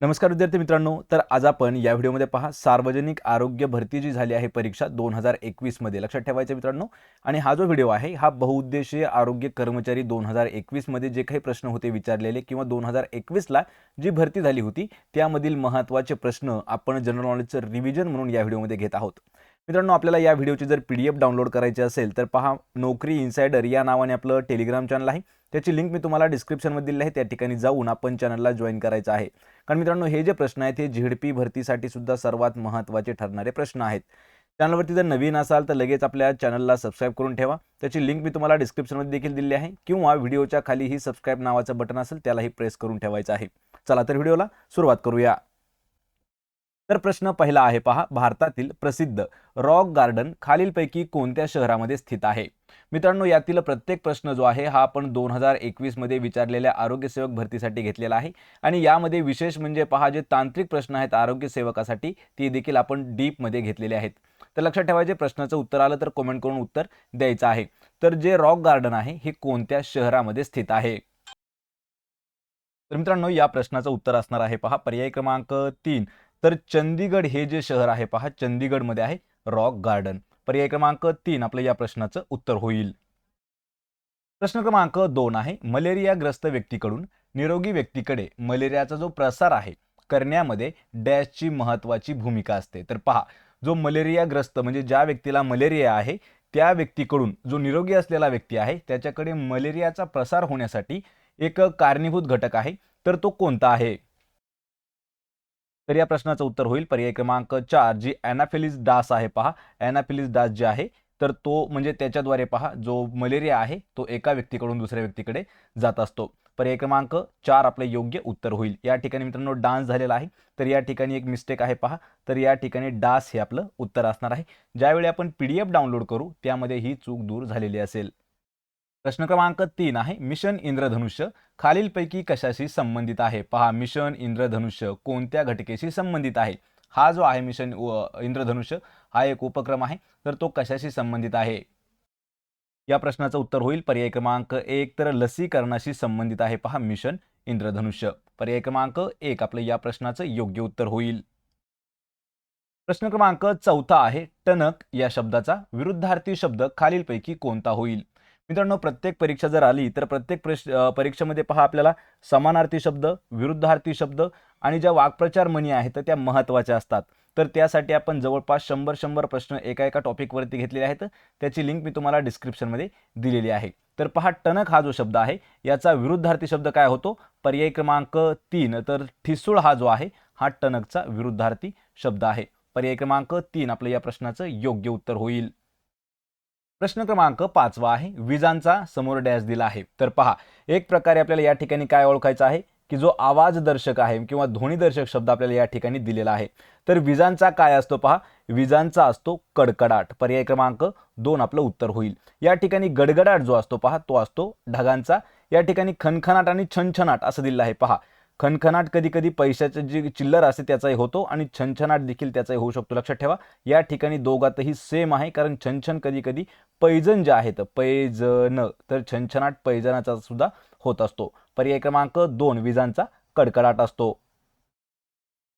नमस्कार विद्यार्थी मित्रांनो, तर आज आपण या व्हिडिओमध्ये पहा सार्वजनिक आरोग्य भरती जी झाली आहे परीक्षा 2021 मध्ये लक्षात ठेवायचं मित्रांनो. आणि हा जो व्हिडिओ आहे हा बहुउद्देशीय आरोग्य कर्मचारी 2021 मध्ये जे काही प्रश्न होते विचारलेले किंवा 2021 ला जी भरती झाली होती त्यामधील महत्त्वाचे प्रश्न आपण जनरल नॉलेजचं रिव्हिजन म्हणून या व्हिडिओमध्ये घेत आहोत. मित्रांनो, आपल्याला या व्हिडिओची जर PDF डाउनलोड करायची असेल तर पहा, नोकरी इनसाइडर या नावाने आपलं टेलिग्राम चॅनल आहे. त्याची लिंक मी तुम्हाला डिस्क्रिप्शनमध्ये दिली आहे. त्या ठिकाणी जाऊन आपण चॅनलला जॉईन करायचं आहे. कारण मित्रांनो, हे जे प्रश्न आहेत हे झेडपी भरतीसाठी सुद्धा सर्वात महत्त्वाचे ठरणारे प्रश्न आहेत. चॅनलवरती जर नवीन असाल तर लगेच आपल्या चॅनलला सबस्क्राईब करून ठेवा. त्याची लिंक मी तुम्हाला डिस्क्रिप्शनमध्ये देखील दिली आहे किंवा व्हिडिओच्या खाली ही सबस्क्राईब नावाचं बटन असेल त्यालाही प्रेस करून ठेवायचं आहे. चला तर व्हिडिओला सुरुवात करूया. तर प्रश्न पहिला आहे पहा, भारतातील प्रसिद्ध रॉक गार्डन खालीलपैकी कोणत्या शहरामध्ये स्थित आहे? मित्रांनो, यातील प्रत्येक प्रश्न जो आहे हा आपण 2021 मध्ये विचारलेल्या आरोग्यसेवक भरतीसाठी घेतलेला आहे. आणि यामध्ये विशेष म्हणजे पहा, जे तांत्रिक प्रश्न आहेत आरोग्यसेवकासाठी ते देखील आपण डीपमध्ये घेतलेले आहेत. तर लक्षात ठेवायचे, प्रश्नाचं उत्तर आलं तर कमेंट करून उत्तर द्यायचं आहे. तर जे रॉक गार्डन आहे हे कोणत्या शहरामध्ये स्थित आहे? तर मित्रांनो, या प्रश्नाचं उत्तर असणार आहे पहा पर्याय क्रमांक 3. तर चंदीगड हे जे शहर आहे पहा, चंदीगडमध्ये आहे रॉक गार्डन. पर्याय क्रमांक 3 आपलं या प्रश्नाचं उत्तर होईल. प्रश्न क्रमांक 2 आहे, मलेरियाग्रस्त व्यक्तीकडून निरोगी व्यक्तीकडे मलेरियाचा जो प्रसार आहे करण्यामध्ये डॅशची महत्त्वाची भूमिका असते. तर पहा, जो मलेरियाग्रस्त म्हणजे ज्या व्यक्तीला मलेरिया आहे त्या व्यक्तीकडून जो निरोगी असलेला व्यक्ती आहे त्याच्याकडे मलेरियाचा प्रसार होण्यासाठी एक कारणीभूत घटक आहे. तर तो कोणता आहे? तर या प्रश्नाचं उत्तर होईल पर्याय क्रमांक 4, जी ॲनाफिलिस डास आहे पहा. ॲनाफिलिस डास जे आहे तर तो म्हणजे त्याच्याद्वारे पहा जो मलेरिया आहे तो एका व्यक्तीकडून दुसऱ्या व्यक्तीकडे जात असतो. पर्याय क्रमांक 4 आपले योग्य उत्तर होईल. या ठिकाणी मित्रांनो डान्स झालेला आहे, तर या ठिकाणी एक मिस्टेक आहे पहा. तर या ठिकाणी डास हे आपलं उत्तर असणार आहे. ज्यावेळी आपण PDF डाउनलोड करू त्यामध्ये ही चूक दूर झालेली असेल. प्रश्न क्रमांक 3 आहे, मिशन इंद्रधनुष्य खालीलपैकी कशाशी संबंधित आहे? पहा, मिशन इंद्रधनुष्य कोणत्या घटकेशी संबंधित आहे? हा जो आहे मिशन इंद्रधनुष्य हा एक उपक्रम आहे, तर तो कशाशी संबंधित आहे? या प्रश्नाचं उत्तर होईल पर्याय क्रमांक 1, तर लसीकरणाशी संबंधित आहे पहा मिशन इंद्रधनुष्य. पर्याय क्रमांक 1 आपलं या प्रश्नाचं योग्य उत्तर होईल. प्रश्न क्रमांक 4 आहे, टणक या शब्दाचा विरुद्धार्थी शब्द खालीलपैकी कोणता होईल? मित्रांनो, प्रत्येक परीक्षा जर आली तर प्रत्येक परीक्षेमध्ये पहा आपल्याला समानार्थी शब्द, विरुद्धार्थी शब्द आणि ज्या वाक्प्रचार म्हणी आहेत तर त्या महत्त्वाच्या असतात. तर त्यासाठी आपण जवळपास 100 प्रश्न एका एका टॉपिकवरती घेतलेले आहेत. त्याची लिंक मी तुम्हाला डिस्क्रिप्शनमध्ये दिलेली आहे. तर पहा, टणक हा जो शब्द आहे याचा विरुद्धार्थी शब्द काय होतो? पर्याय क्रमांक 3, तर ठिसूळ हा जो आहे हा टणकचा विरुद्धार्थी शब्द आहे. पर्याय क्रमांक 3 आपलं या प्रश्नाचं योग्य उत्तर होईल. प्रश्न क्रमांक 5 आहे, विजांचा समोर डॅश दिला आहे. तर पहा, एक प्रकारे आपल्याला या ठिकाणी काय ओळखायचं आहे की जो आवाजदर्शक आहे किंवा ध्वनिदर्शक शब्द आपल्याला या ठिकाणी दिलेला आहे. तर विजांचा काय असतो पहा, विजांचा असतो कडकडाट. पर्याय क्रमांक 2 आपलं उत्तर होईल. या ठिकाणी गडगडाट जो असतो पहा तो असतो ढगांचा. या ठिकाणी खनखनाट आणि छनछनाट असं दिलेलं आहे पहा. खनखनाट कधी कधी पैशाचं जी चिल्लर असते त्याचाही होतो आणि छनछनाट देखील त्याचाही होऊ शकतो. लक्षात ठेवा, या ठिकाणी दोघातही सेम आहे. कारण छनछन कधी कधी पैजण जे आहेत पैजण, तर छनछनाट पैजणाचा सुद्धा होत असतो. पर्याय क्रमांक 2 विजांचा कडकडाट असतो.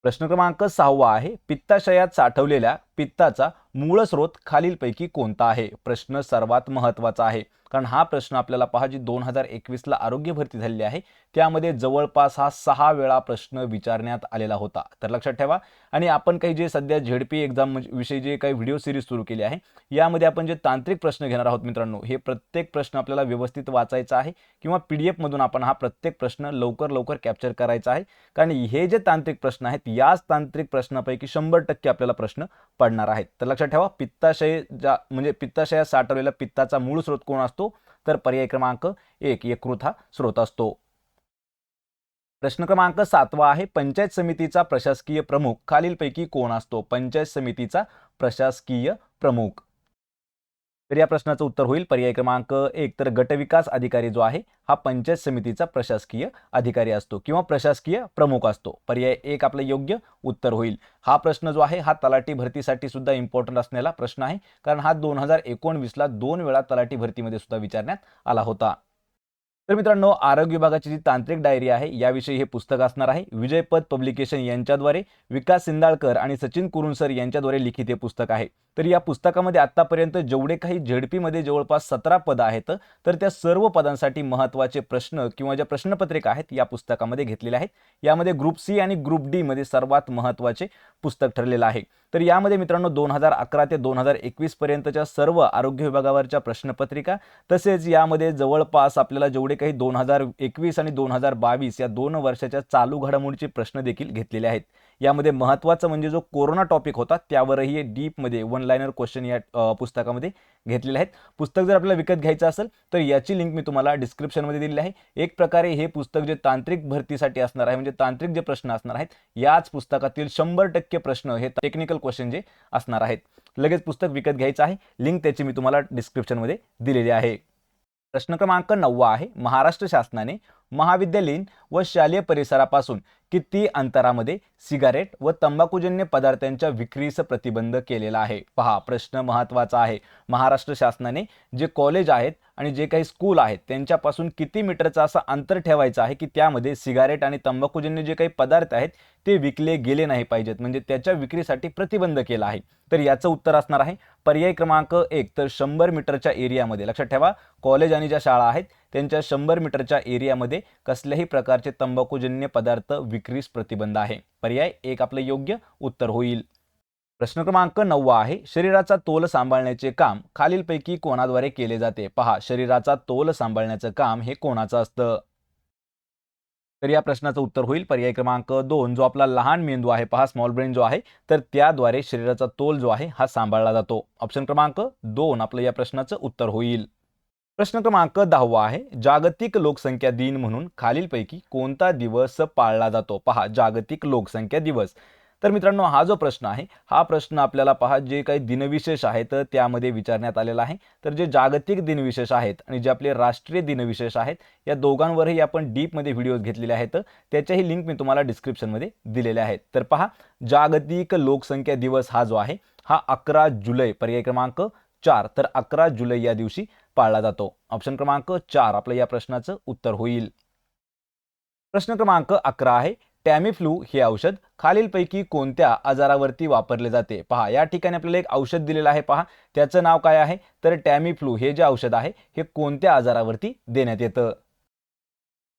प्रश्न क्रमांक 6 आहे, पित्ताशयात साठवलेल्या पित्ताचा मूळ स्रोत खालीलपैकी कोणता आहे? प्रश्न सर्वात महत्त्वाचा आहे, कारण हा प्रश्न आपल्याला पहा जी 2021 ला आरोग्य भरती झालेली आहे त्यामध्ये जवळपास हा 6 वेळा प्रश्न विचारण्यात आलेला होता. तर लक्षात ठेवा. आणि आपण काही जे सध्या झेडपी एक्झाम विषयी जे काही व्हिडिओ सिरीज सुरू केली आहे यामध्ये आपण जे तांत्रिक प्रश्न घेणार आहोत मित्रांनो, हे प्रत्येक प्रश्न आपल्याला व्यवस्थित वाचायचा आहे किंवा PDF मधून आपण हा प्रत्येक प्रश्न लवकर कॅप्चर करायचा आहे. कारण हे जे तांत्रिक प्रश्न आहेत याच तांत्रिक प्रश्नापैकी 100% आपल्याला प्रश्न पडणार आहेत. तर लक्षात ठेवा, पित्ताशय म्हणजे पित्ताशयात साठवलेला पित्ताचा मूळ स्रोत कोण असतो? तर पर्याय क्रमांक 1 यकृत हा स्रोत असतो. प्रश्न क्रमांक 7 आहे, पंचायत समितीचा प्रशासकीय प्रमुख खालीलपैकी कोण असतो? पंचायत समितीचा प्रशासकीय प्रमुख. तर या प्रश्नाचं उत्तर होईल पर्याय क्रमांक 1, तर गटविकास अधिकारी जो आहे हा पंचायत समितीचा प्रशासकीय अधिकारी असतो किंवा प्रशासकीय प्रमुख असतो. पर्याय 1 आपलं योग्य उत्तर होईल. हा प्रश्न जो आहे हा तलाठी भरतीसाठी सुद्धा इम्पॉर्टंट असलेला प्रश्न आहे, कारण हा 2019 ला 2 वेळा तलाठी भरतीमध्ये सुद्धा विचारण्यात आला होता. तर मित्रांनो, आरोग्य विभागाची जी तांत्रिक डायरी आहे याविषयी हे पुस्तक असणार आहे. विजयपथ पब्लिकेशन यांच्याद्वारे विकास सिंदाळकर आणि सचिन कुरुणसर यांच्याद्वारे लिखित हे पुस्तक आहे. तर या पुस्तकामध्ये आतापर्यंत जेवढे काही झेडपीमध्ये जवळपास 17 पदं आहेत, तर त्या सर्व पदांसाठी महत्त्वाचे प्रश्न किंवा ज्या प्रश्नपत्रिका आहेत या पुस्तकामध्ये घेतलेल्या आहेत. यामध्ये ग्रुप सी आणि ग्रुप डी मध्ये सर्वात महत्त्वाचे पुस्तक ठरलेलं आहे. तर यामध्ये मित्रांनो 2011 ते 2021 पर्यंतच्या सर्व आरोग्य विभागावरच्या प्रश्नपत्रिका, तसेच यामध्ये जवळपास आपल्याला जेवढे काही 2021 आणि 2022 या 2 वर्षाच्या चालू घडामोडीचे प्रश्न देखील घेतलेले आहेत. यामध्ये महत्त्वाचं म्हणजे जो कोरोना टॉपिक होता त्यावरही डीपमध्ये वन लाइनर क्वेश्चन या पुस्तकामध्ये घेतलेले आहेत. पुस्तक जर आपल्याला विकत घ्यायचं असेल तर याची लिंक मी तुम्हाला डिस्क्रिप्शनमध्ये दिलेली आहे. एक प्रकारे हे पुस्तक जे तांत्रिक भरतीसाठी असणार आहे, म्हणजे तांत्रिक जे प्रश्न असणार आहेत याच पुस्तकातील 100% प्रश्न हे टेक्निकल क्वेश्चन जे असणार आहेत. लगेच पुस्तक विकत घ्यायचं आहे. लिंक त्याची मी तुम्हाला डिस्क्रिप्शनमध्ये दिलेली आहे. प्रश्न क्रमांक 9 आहे, महाराष्ट्र शासनाने महाविद्यालयीन व शालेय परिसरापासून किती अंतरामध्ये सिगारेट व तंबाखूजन्य पदार्थांच्या विक्रीस प्रतिबंध केलेला आहे? पहा, प्रश्न महत्त्वाचा आहे. महाराष्ट्र शासनाने जे कॉलेज आहेत आणि जे काही स्कूल आहेत त्यांच्यापासून किती मीटरचं असं अंतर ठेवायचं आहे की त्यामध्ये सिगारेट आणि तंबाखूजन्य जे काही पदार्थ आहेत ते विकले गेले नाही पाहिजेत, म्हणजे त्याच्या विक्रीसाठी प्रतिबंध केला आहे. तर याचं उत्तर असणार आहे पर्याय क्रमांक 1, तर 100 मीटरच्या एरियामध्ये. लक्षात ठेवा, कॉलेज आणि ज्या शाळा आहेत त्यांच्या 100 मीटरच्या एरियामध्ये कसल्याही प्रकारचे तंबाखूजन्य पदार्थ विक्रीस प्रतिबंध आहे. पर्याय 1 आपलं योग्य उत्तर होईल. प्रश्न क्रमांक 9 आहे, शरीराचा तोल सांभाळण्याचे काम खालीलपैकी कोणाद्वारे केले जाते? पहा, शरीराचा तोल सांभाळण्याचं काम हे कोणाचं असतं? तर या प्रश्नाचं उत्तर होईल पर्याय क्रमांक 2, जो आपला लहान मेंदू आहे, पहा स्मॉल ब्रेन जो आहे, तर त्याद्वारे शरीराचा तोल जो आहे हा सांभाळला जातो. ऑप्शन क्रमांक 2 आपलं या प्रश्नाचं उत्तर होईल. प्रश्न क्रमांक 10 आहे, जागतिक लोकसंख्या दिन म्हणून खालीलपैकी कोणता दिवस पाळला जातो? पहा, जागतिक लोकसंख्या दिवस. तर मित्रांनो, हा जो प्रश्न आहे हा प्रश्न आपल्याला पहा जे काही दिनविशेष आहेत त्यामध्ये विचारण्यात आलेला आहे. तर जे जागतिक दिनविशेष आहेत आणि जे आपले राष्ट्रीय दिनविशेष आहेत या दोघांवरही आपण डीपमध्ये व्हिडिओज घेतलेले आहेत. त्याच्याही लिंक मी तुम्हाला डिस्क्रिप्शनमध्ये दिलेल्या आहेत. तर पहा, जागतिक लोकसंख्या दिवस हा जो आहे हा 11 जुलै, पर्याय क्रमांक 4, तर 11 जुलै या दिवशी पाळला जातो. ऑप्शन क्रमांक 4 आपलं या प्रश्नाचं उत्तर होईल. प्रश्न क्रमांक 11 आहे, टॅमीफ्लू हे औषध खालीलपैकी कोणत्या आजारावरती वापरले जाते? पहा, या ठिकाणी आपल्याला एक औषध दिलेलं आहे. पहा, त्याचं नाव काय आहे? तर टॅमीफ्लू हे जे औषध आहे हे कोणत्या आजारावरती देण्यात येतं?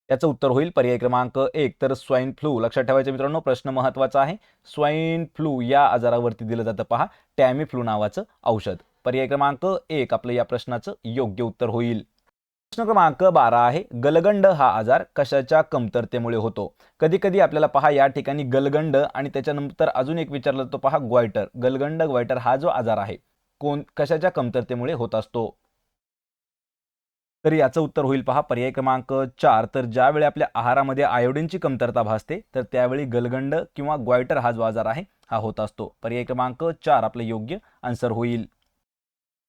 याचं उत्तर होईल पर्याय क्रमांक 1, तर स्वाईन फ्लू. लक्षात ठेवायचं मित्रांनो, प्रश्न महत्त्वाचा आहे. स्वाईन फ्लू या आजारावरती दिलं जातं पहा टॅमीफ्लू नावाचं औषध. पर्याय क्रमांक 1 आपलं या प्रश्नाचं योग्य उत्तर होईल. प्रश्न क्रमांक 12 आहे, गलगंड हा आजार कशाच्या कमतरतेमुळे होतो? कधी कधी आपल्याला पहा या ठिकाणी गलगंड आणि त्याच्यानंतर अजून एक विचारलं जातो पहा ग्वायटर. गलगंड ग्वायटर हा जो आजार आहे कशाच्या कमतरतेमुळे होत असतो? तर याचं उत्तर होईल पहा पर्याय क्रमांक 4, तर ज्यावेळी आपल्या आहारामध्ये आयोडीनची कमतरता भासते तर त्यावेळी गलगंड किंवा ग्वायटर हा जो आजार आहे हा होत असतो. पर्याय क्रमांक 4 आपलं योग्य आन्सर होईल.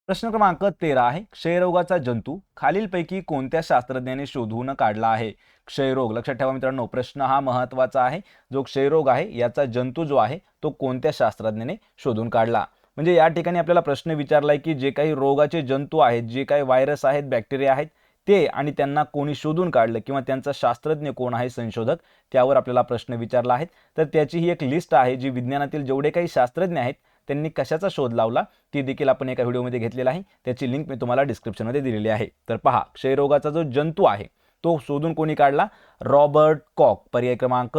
प्रश्न क्रमांक 13 आहे, क्षयरोगाचा जंतू खालीलपैकी कोणत्या शास्त्रज्ञाने शोधून काढला आहे? क्षयरोग, लक्षात ठेवा मित्रांनो, प्रश्न हा महत्त्वाचा आहे. जो क्षयरोग आहे याचा जंतू जो आहे तो कोणत्या शास्त्रज्ञाने शोधून काढला? म्हणजे या ठिकाणी आपल्याला प्रश्न विचारलाय की जे काही रोगाचे जंतू आहेत, जे काही व्हायरस आहेत, बॅक्टेरिया आहेत ते आणि त्यांना कोणी शोधून काढलं किंवा त्यांचा शास्त्रज्ञ कोण आहे, संशोधक, त्यावर आपल्याला प्रश्न विचारला आहे. तर त्याची ही एक लिस्ट आहे जी विज्ञानातील जेवढे काही शास्त्रज्ञ आहेत त्यांनी कशाचा शोध लावला ती देखील आपण एका व्हिडिओमध्ये घेतलेला आहे. त्याची लिंक मी तुम्हाला डिस्क्रिप्शनमध्ये दिलेली आहे. तर पहा, क्षयरोगाचा जो जंतू आहे तो शोधून कोणी काढला? Robert cock. पर्याय क्रमांक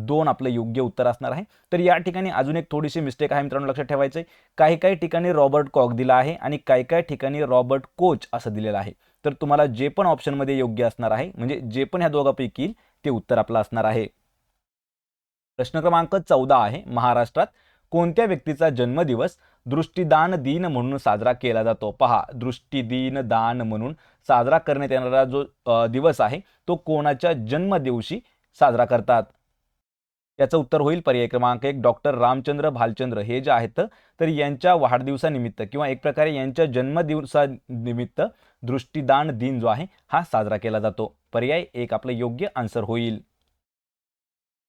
2 आपलं योग्य उत्तर असणार आहे. तर या ठिकाणी अजून एक थोडीशी मिस्टेक आहे मित्रांनो, लक्षात ठेवायचं आहे. काही काही ठिकाणी रॉबर्ट कॉक दिला आहे आणि काही काही ठिकाणी रॉबर्ट कोच असं दिलेलं आहे. तर तुम्हाला जे पण ऑप्शनमध्ये योग्य असणार आहे, म्हणजे जे पण ह्या दोघांपैकी येईल ते उत्तर आपलं असणार आहे. प्रश्न क्रमांक 14 आहे, महाराष्ट्रात कोणत्या व्यक्तीचा जन्मदिवस दृष्टीदान दिन म्हणून साजरा केला जातो? पहा, दृष्टीदीन दान म्हणून साजरा करण्यात येणारा जो दिवस आहे तो कोणाच्या जन्मदिवशी साजरा करतात? याचं उत्तर होईल पर्याय क्रमांक 1, डॉक्टर रामचंद्र भालचंद्र हे जे आहेत तर यांच्या वाढदिवसानिमित्त किंवा एक प्रकारे यांच्या जन्मदिवसानिमित्त दृष्टीदान दिन जो आहे हा साजरा केला जातो. पर्याय 1 आपलं योग्य आन्सर होईल.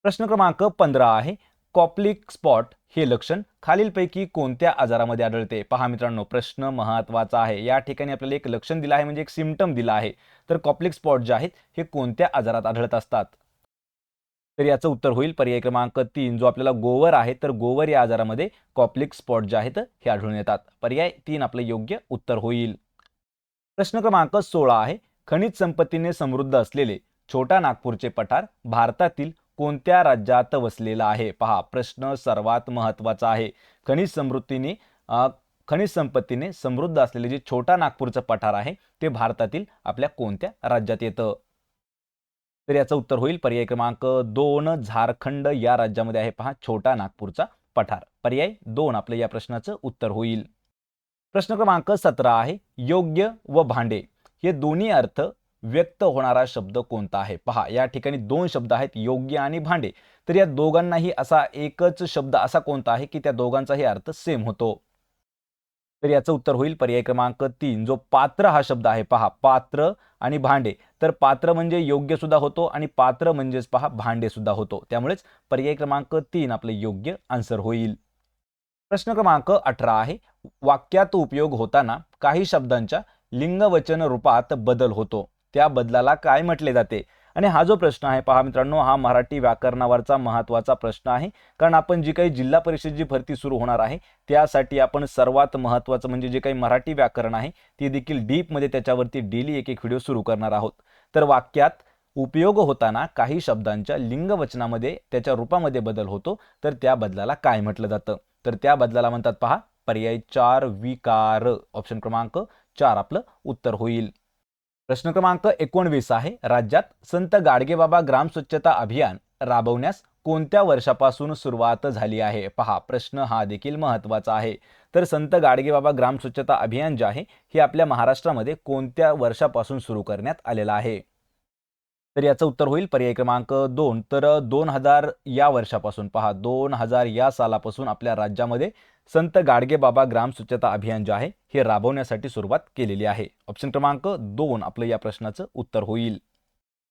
प्रश्न क्रमांक 15 आहे, कॉप्लिक स्पॉट हे लक्षण खालीलपैकी कोणत्या आजारामध्ये आढळते? पहा मित्रांनो, प्रश्न महत्त्वाचा आहे. या ठिकाणी आपल्याला एक लक्षण दिलं आहे, म्हणजे एक सिम्पटम दिला आहे. तर कॉप्लिक स्पॉट जे आहेत हे कोणत्या आजारात आढळत असतात? तर याचं उत्तर होईल पर्याय क्रमांक 3, जो आपल्याला गोवर आहे. तर गोवर या आजारामध्ये कॉप्लिक स्पॉट जे आहेत हे आढळून येतात. पर्याय 3 आपलं योग्य उत्तर होईल. प्रश्न क्रमांक 16 आहे. खनिज संपत्तीने समृद्ध असलेले छोटा नागपूरचे पठार भारतातील कोणत्या राज्यात वसलेला आहे? पहा, प्रश्न सर्वात महत्त्वाचा आहे. खनिज संपत्तीने समृद्ध असलेले जे छोटा नागपूरचं पठार आहे ते भारतातील आपल्या कोणत्या राज्यात येतं? तर याचं उत्तर होईल पर्याय क्रमांक 2, झारखंड या राज्यामध्ये आहे. पहा, छोटा नागपूरचा पठार. पर्याय 2 आपलं या प्रश्नाचं उत्तर होईल. प्रश्न क्रमांक 17 आहे. योग्य व भांडे हे दोन्ही अर्थ व्यक्त होणारा शब्द कोणता आहे? पहा, या ठिकाणी दोन शब्द आहेत, योग्य आणि भांडे. तर या दोघांनाही असा एकच शब्द असा कोणता आहे की त्या दोघांचाही अर्थ सेम होतो? तर याचं उत्तर होईल पर्याय क्रमांक 3, जो पात्र हा शब्द आहे. पहा, पात्र आणि भांडे. तर पात्र म्हणजे योग्य सुद्धा होतो आणि पात्र म्हणजेच पहा भांडे सुद्धा होतो. त्यामुळेच पर्याय क्रमांक 3 आपले योग्य आन्सर होईल. प्रश्न क्रमांक 18 आहे. वाक्यात उपयोग होताना काही शब्दांच्या लिंगवचन रूपात बदल होतो, त्या बदलाला काय म्हटले जाते? आणि हा जो प्रश्न आहे पहा मित्रांनो, हा मराठी व्याकरणावरचा महत्त्वाचा प्रश्न आहे. कारण आपण जी काही जिल्हा परिषदेची भरती सुरू होणार आहे त्यासाठी आपण सर्वात महत्त्वाचं म्हणजे जे काही मराठी व्याकरण आहे ते देखील डीपमध्ये त्याच्यावरती डेली एक व्हिडिओ सुरू करणार आहोत. तर वाक्यात उपयोग होताना काही शब्दांच्या लिंगवचनामध्ये त्याच्या रूपामध्ये बदल होतो, तर त्या बदलाला काय म्हटलं जातं? तर त्या बदलाला म्हणतात पहा पर्याय 4 विकार. ऑप्शन क्रमांक 4 आपलं उत्तर होईल. प्रश्न क्रमांक 19 आहे. राज्यात संत गाडगेबाबा ग्राम स्वच्छता अभियान राबवण्यास कोणत्या वर्षापासून सुरुवात झाली आहे? पहा, प्रश्न हा देखील महत्त्वाचा आहे. तर संत गाडगेबाबा ग्राम स्वच्छता अभियान जे आहे हे आपल्या महाराष्ट्रामध्ये कोणत्या वर्षापासून सुरू करण्यात आलेलं आहे? तर याचं उत्तर होईल पर्याय क्रमांक 2. तर 2000 या वर्षापासून. पहा, 2000 या सालापासून आपल्या राज्यामध्ये संत गाडगेबाबा ग्राम स्वच्छता अभियान जे आहे हे राबवण्यासाठी सुरुवात केलेली आहे. ऑप्शन क्रमांक 2 आपलं या प्रश्नाचं उत्तर होईल.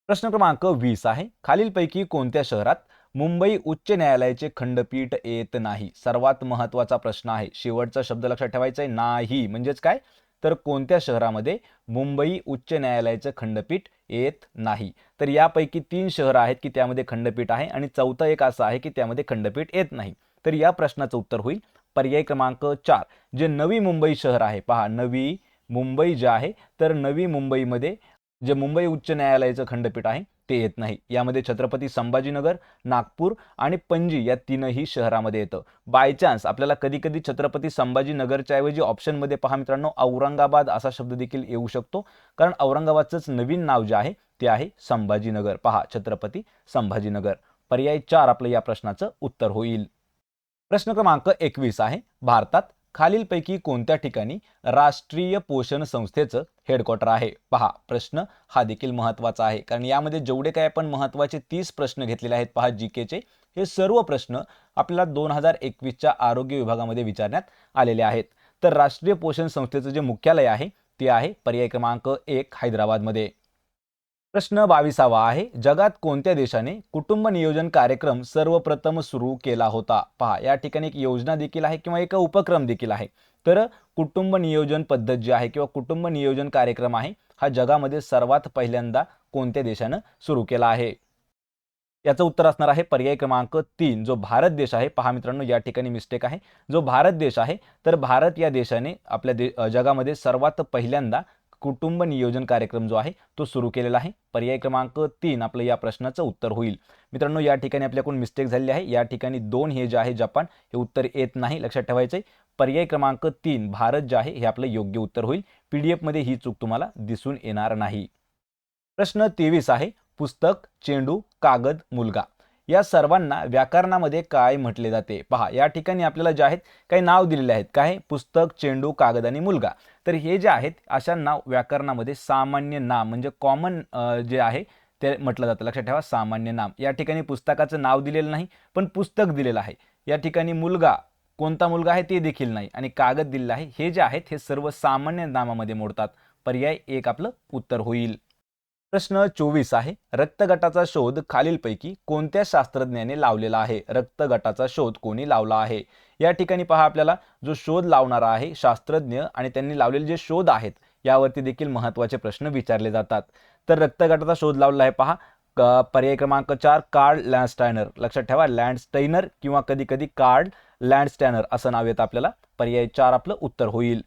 प्रश्न क्रमांक 20 आहे. खालीलपैकी कोणत्या शहरात मुंबई उच्च न्यायालयाचे खंडपीठ येत नाही? सर्वात महत्त्वाचा प्रश्न आहे. शेवटचा शब्द लक्षात ठेवायचा आहे, नाही म्हणजेच काय? तर कोणत्या शहरामध्ये मुंबई उच्च न्यायालयाचं खंडपीठ येत नाही? तर यापैकी 3 शहरं आहेत की त्यामध्ये खंडपीठ आहे आणि चौथं एक असं आहे की त्यामध्ये खंडपीठ येत नाही. तर या प्रश्नाचं उत्तर होईल पर्याय क्रमांक 4, जे नवी मुंबई शहर आहे. पहा, नवी मुंबई जे आहे तर नवी मुंबईमध्ये जे मुंबई उच्च न्यायालयाचं खंडपीठ आहे ते येत नाही. यामध्ये छत्रपती संभाजीनगर, नागपूर आणि पणजी या तीनही शहरामध्ये येतं. बाय चान्स आपल्याला कधी कधी छत्रपती संभाजीनगरच्या ऐवजी ऑप्शनमध्ये पहा मित्रांनो औरंगाबाद असा शब्द देखील येऊ शकतो, कारण औरंगाबादचंच नवीन नाव जे आहे ते आहे संभाजीनगर. पहा, छत्रपती संभाजीनगर. पर्याय 4 आपलं या प्रश्नाचं उत्तर होईल. प्रश्न क्रमांक 21 आहे. भारतात खालीलपैकी कोणत्या ठिकाणी राष्ट्रीय पोषण संस्थेचं हेडक्वार्टर आहे? पहा, प्रश्न हा देखील महत्त्वाचा आहे, कारण यामध्ये जेवढे काही आपण महत्त्वाचे 30 प्रश्न घेतलेले आहेत पहा जीकेचे, हे सर्व प्रश्न आपल्याला 2021च्या आरोग्य विभागामध्ये विचारण्यात आलेले आहेत. तर राष्ट्रीय पोषण संस्थेचं जे मुख्यालय आहे ते आहे पर्याय क्रमांक 1 हैदराबादमध्ये. प्रश्न 22 आहे. जगात कोणत्या देशाने कुटुंब नियोजन कार्यक्रम सर्वप्रथम सुरू केला होता? पहा, या ठिकाणी एक योजना देखील आहे किंवा एक उपक्रम देखील आहे. तर कुटुंब नियोजन पद्धत जी आहे किंवा कुटुंब नियोजन कार्यक्रम आहे हा जगामध्ये सर्वात पहिल्यांदा कोणत्या देशानं सुरू केला आहे? याचं उत्तर असणार आहे पर्याय क्रमांक 3, जो भारत देश आहे. पहा मित्रांनो, या ठिकाणी मिस्टेक आहे. जो भारत देश आहे तर भारत या देशाने आपल्या जगामध्ये सर्वात पहिल्यांदा कुटुंब नियोजन कार्यक्रम जो आहे तो सुरू केलेला आहे. पर्याय क्रमांक 3 आपलं या प्रश्नाचं उत्तर होईल. मित्रांनो, या ठिकाणी आपल्याकडून मिस्टेक झालेली आहे. या ठिकाणी 2 हे जे आहे जपान हे उत्तर येत नाही, लक्षात ठेवायचं आहे. पर्याय क्रमांक 3 भारत जे आहे हे आपलं योग्य उत्तर होईल. PDF मध्ये ही चूक तुम्हाला दिसून येणार नाही. प्रश्न 23 आहे. पुस्तक, चेंडू, कागद, मुलगा या सर्वांना व्याकरणामध्ये काय म्हटले जाते? पहा, या ठिकाणी आपल्याला जे आहेत काही नाव दिलेले आहेत. काय? पुस्तक, चेंडू, कागद आणि मुलगा. तर हे जे आहेत अशा नाव व्याकरणामध्ये सामान्य नाम म्हणजे कॉमन जे आहे ते म्हटलं जातं. लक्षात ठेवा, सामान्य नाम. या ठिकाणी पुस्तकाचं नाव दिलेलं नाही पण पुस्तक दिलेलं आहे. या ठिकाणी मुलगा, कोणता मुलगा आहे ते देखील नाही आणि कागद दिलेला आहे. हे जे आहेत हे सर्व सामान्य नामामध्ये मोडतात. पर्याय 1 आपलं उत्तर होईल. प्रश्न 24 आहे, रक्तगटाचा शोध खालीलपैकी कोणत्या शास्त्रज्ञाने लावलेला आहे? रक्तगटाचा शोध कोणी लावला आहे? या ठिकाणी पहा, आपल्याला जो शोध लावणारा आहे शास्त्रज्ञ आणि त्यांनी लावलेले जे शोध आहेत यावरती देखील महत्त्वाचे प्रश्न विचारले जातात. तर रक्तगटाचा शोध लावला आहे पहा, पर्याय क्रमांक 4 कार्ल लँडस्टायनर. लक्षात ठेवा, लँडस्टायनर किंवा कधी कधी कार्ल लँडस्टायनर असं नाव येतं आपल्याला. पर्याय 4 आपलं उत्तर होईल.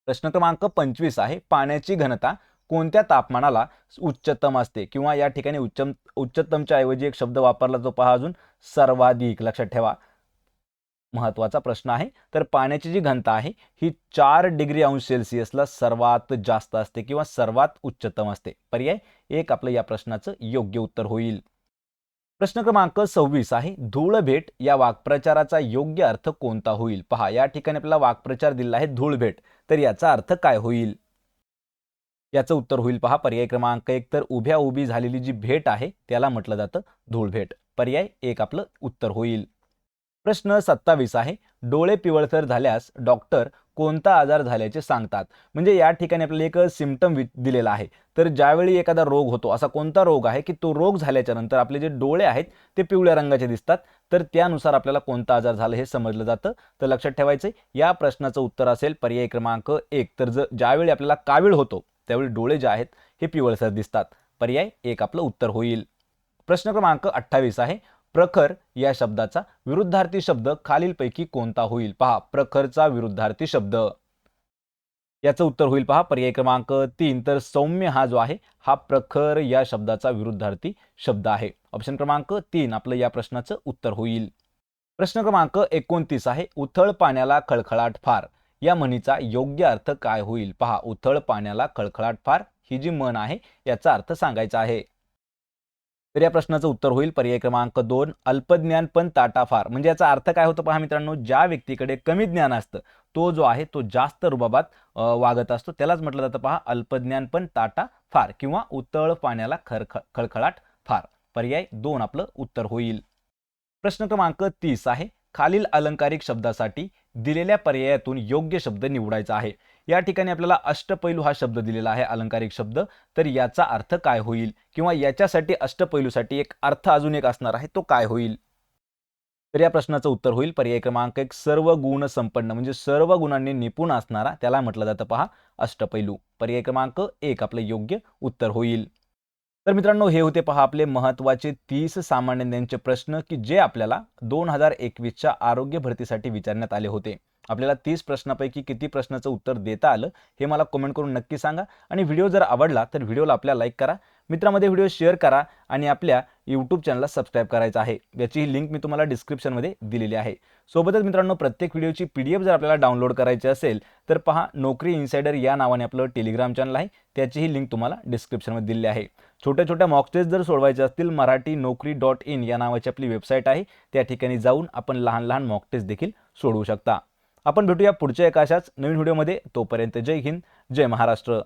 प्रश्न क्रमांक 25 आहे, पाण्याची घनता कोणत्या तापमानाला उच्चतम असते? किंवा या ठिकाणी उच्चतमच्या ऐवजी एक शब्द वापरला जो पहा अजून, सर्वाधिक. लक्षात ठेवा, महत्वाचा प्रश्न आहे. तर पाण्याची जी घनता आहे ही 4 डिग्री अंश सेल्सिअसला सर्वात जास्त असते किंवा सर्वात उच्चतम असते. पर्याय 1 आपलं या प्रश्नाचं योग्य उत्तर होईल. प्रश्न क्रमांक 26 आहे, धूळभेट या वाक्प्रचाराचा योग्य अर्थ कोणता होईल? पहा, या ठिकाणी आपल्याला वाक्प्रचार दिला आहे धूळभेट, तर याचा अर्थ काय होईल? याचं उत्तर होईल पहा, पर्याय क्रमांक 1, तर उभ्या उभी झालेली जी भेट आहे त्याला म्हटलं जातं धूळभेट. पर्याय 1 आपलं उत्तर होईल. प्रश्न 27 आहे, डोळे पिवळसर झाल्यास डॉक्टर कोणता आजार झाल्याचे सांगतात? म्हणजे या ठिकाणी आपल्याला एक सिम्पटम दिलेला आहे. तर ज्यावेळी एखादा रोग होतो, असा कोणता रोग आहे की तो रोग झाल्याच्या नंतर आपले जे डोळे आहेत ते पिवळ्या रंगाचे दिसतात, तर त्यानुसार आपल्याला कोणता आजार झाला हे समजलं जातं. तर लक्षात ठेवायचं, या प्रश्नाचं उत्तर असेल पर्याय क्रमांक 1, तर ज्यावेळी आपल्याला कावीळ होतो त्यावेळी डोळे जे आहेत हे पिवळसर दिसतात. पर्याय 1 आपलं उत्तर होईल. प्रश्न क्रमांक 28 आहे, प्रखर या शब्दाचा विरुद्धार्थी शब्द खालीलपैकी कोणता होईल? पहा, प्रखरचा विरुद्धार्थी शब्द, याचं उत्तर होईल पहा, पर्याय क्रमांक 3, तर सौम्य हा जो आहे हा प्रखर या शब्दाचा विरुद्धार्थी शब्द आहे. ऑप्शन क्रमांक 3 आपलं या प्रश्नाचं उत्तर होईल. प्रश्न क्रमांक 29 आहे, उथळ पाण्याला खळखळाट फार या म्हणीचा योग्य अर्थ काय होईल? पहा, उथळ पाण्याला खळखळाट फार ही जी म्हण आहे याचा अर्थ सांगायचा आहे. तर या प्रश्नाचं उत्तर होईल पर्याय क्रमांक 2, अल्पज्ञान पण ताटा फार. म्हणजे याचा अर्थ काय होतो पहा मित्रांनो, ज्या व्यक्तीकडे कमी ज्ञान असतं तो जो आहे तो जास्त रुबाबात वागत असतो, त्यालाच म्हटलं जातं पहा अल्पज्ञान पण ताटा फार किंवा उतळ पाण्याला खळखळाट फार. पर्याय 2 आपलं उत्तर होईल. प्रश्न क्रमांक 30 आहे, खालील अलंकारिक शब्दासाठी दिलेल्या पर्यायातून योग्य शब्द निवडायचा आहे. या ठिकाणी आपल्याला अष्टपैलू हा शब्द दिलेला आहे, अलंकारिक शब्द. तर याचा अर्थ काय होईल? किंवा याच्यासाठी अष्टपैलूसाठी एक अर्थ अजून एक असणार आहे, तो काय होईल? तर या प्रश्नाचं उत्तर होईल पर्याय क्रमांक 1, सर्व गुण संपन्न. म्हणजे सर्व गुणांनी निपुण असणारा त्याला म्हटलं जातं पहा अष्टपैलू. पर्याय क्रमांक 1 आपलं योग्य उत्तर होईल. तर मित्रांनो, हे होते पहा आपले महत्त्वाचे 30 सामान्य ज्ञानचे प्रश्न की जे आपल्याला 2021च्या आरोग्य भरतीसाठी विचारण्यात आले होते. आपल्याला 30 प्रश्नापैकी किती प्रश्नाचं उत्तर देता आलं हे मला कमेंट करून नक्की सांगा. आणि व्हिडिओ जर आवडला तर व्हिडिओला आपल्या लाईक करा, मित्रांमध्ये व्हिडिओ शेअर करा आणि आपल्या यूट्यूब चॅनलला सबस्क्राईब करायचं आहे. याची लिंक मी तुम्हाला डिस्क्रिप्शनमध्ये दिलेली आहे. सोबतच मित्रांनो, प्रत्येक व्हिडिओची PDF जर आपल्याला डाउनलोड करायची असेल तर पहा, नोकरी इन्साइडर या नावाने आपलं टेलिग्राम चॅनल आहे, त्याचीही लिंक तुम्हाला डिस्क्रिप्शनमध्ये दिलेली आहे. छोट्या छोट्या मॉक टेस्ट जर सोडवायचे असतील, marathi-naukri.in या नावाची आपली वेबसाईट आहे, त्या ठिकाणी जाऊन आपण लहान लहान मॉक टेस्ट देखील सोडवू शकता. आपण भेटूया पुढच्या एका अशाच नवीन व्हिडिओमध्ये. तोपर्यंत जय हिंद, जय महाराष्ट्र.